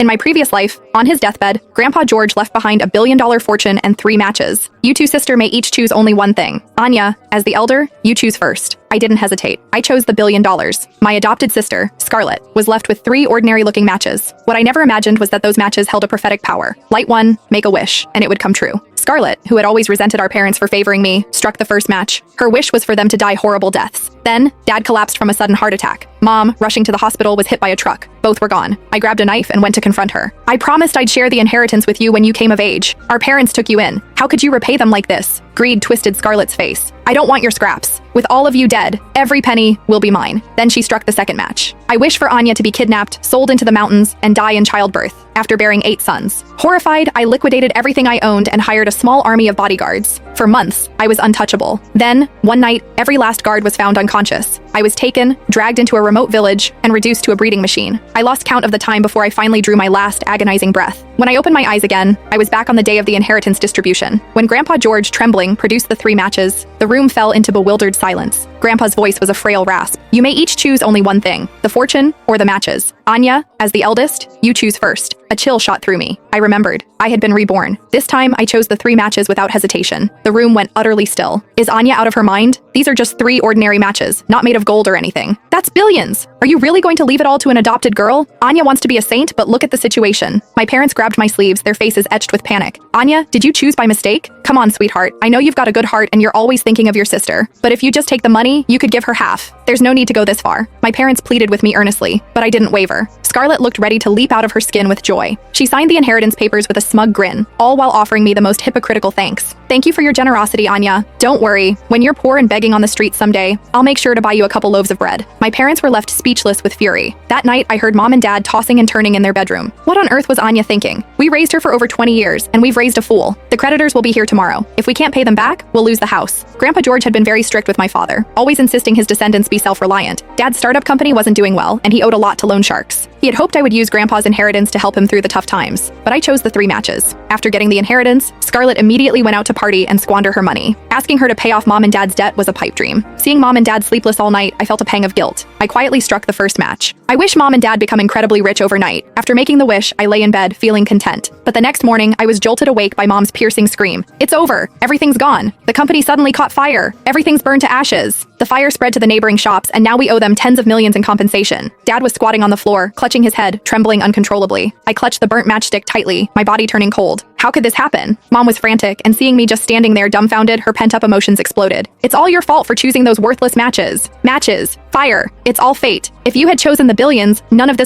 In my previous life, on his deathbed, Grandpa George left behind $1 billion fortune and 3 matches. You two sister may each choose only one thing. Anya, as the elder, you choose first. I didn't hesitate. I chose the $1 billion. My adopted sister, Scarlett, was left with 3 ordinary-looking matches. What I never imagined was that those matches held a prophetic power. Light one, make a wish, and it would come true. Scarlett, who had always resented our parents for favoring me, struck the first match. Her wish was for them to die horrible deaths. Then, Dad collapsed from a sudden heart attack. Mom, rushing to the hospital, was hit by a truck. Both were gone. I grabbed a knife and went to confront her. I promised I'd share the inheritance with you when you came of age. Our parents took you in. How could you repay them like this? Greed twisted Scarlett's face. I don't want your scraps. With all of you dead, every penny will be mine. Then she struck the second match. I wish for Anya to be kidnapped, sold into the mountains, and die in childbirth, after bearing 8 sons. Horrified, I liquidated everything I owned and hired a small army of bodyguards. For months, I was untouchable. Then, one night, every last guard was found unconscious. I was taken, dragged into a remote village, and reduced to a breeding machine. I lost count of the time before I finally drew my last agonizing breath. When I opened my eyes again, I was back on the day of the inheritance distribution. When Grandpa George, trembling, produced the 3 matches, the room fell into bewildered silence. Grandpa's voice was a frail rasp. You may each choose only one thing, the fortune or the matches. Anya, as the eldest, you choose first. A chill shot through me. I remembered. I had been reborn. This time, I chose the 3 matches without hesitation. The room went utterly still. Is Anya out of her mind? These are just 3 ordinary matches, not made of gold or anything. That's billions! Are you really going to leave it all to an adopted girl? Anya wants to be a saint, but look at the situation. My parents grabbed my sleeves, their faces etched with panic. Anya, did you choose by mistake? Come on, sweetheart. I know you've got a good heart and you're always thinking of your sister. But if you just take the money, you could give her half. There's no need to go this far. My parents pleaded with me earnestly, but I didn't waver. Scarlett looked ready to leap out of her skin with joy. She signed the inheritance papers with a smug grin, all while offering me the most hypocritical thanks. Thank you for your generosity, Anya. Don't worry. When you're poor and begging on the streets someday, I'll make sure to buy you a couple loaves of bread. My parents were left speechless with fury. That night, I heard Mom and Dad tossing and turning in their bedroom. What on earth was Anya thinking? We raised her for over 20 years, and we've raised a fool. The creditors will be here tomorrow. If we can't pay them back, we'll lose the house. Grandpa George had been very strict with my father, always insisting his descendants be self-reliant. Dad's startup company wasn't doing well, and he owed a lot to loan sharks. He had hoped I would use Grandpa's inheritance to help him through the tough times, but I chose the 3 matches. After getting the inheritance, Scarlett immediately went out to party and squander her money. Asking her to pay off Mom and Dad's debt was a pipe dream. Seeing Mom and Dad sleepless all night, I felt a pang of guilt. I quietly struck the first match. I wish Mom and Dad become incredibly rich overnight. After making the wish, I lay in bed, feeling content. But the next morning, I was jolted awake by Mom's piercing scream. It's over. Everything's gone. The company suddenly caught fire. Everything's burned to ashes. The fire spread to the neighboring shops, and now we owe them tens of millions in compensation. Dad was squatting on the floor, clutching his head, trembling uncontrollably. I clutched the burnt matchstick tightly, my body turning cold. How could this happen? Mom was frantic, and seeing me just standing there dumbfounded, her pent-up emotions exploded. It's all your fault for choosing those worthless matches. Matches. Fire. It's all fate. If you had chosen the billions, none of this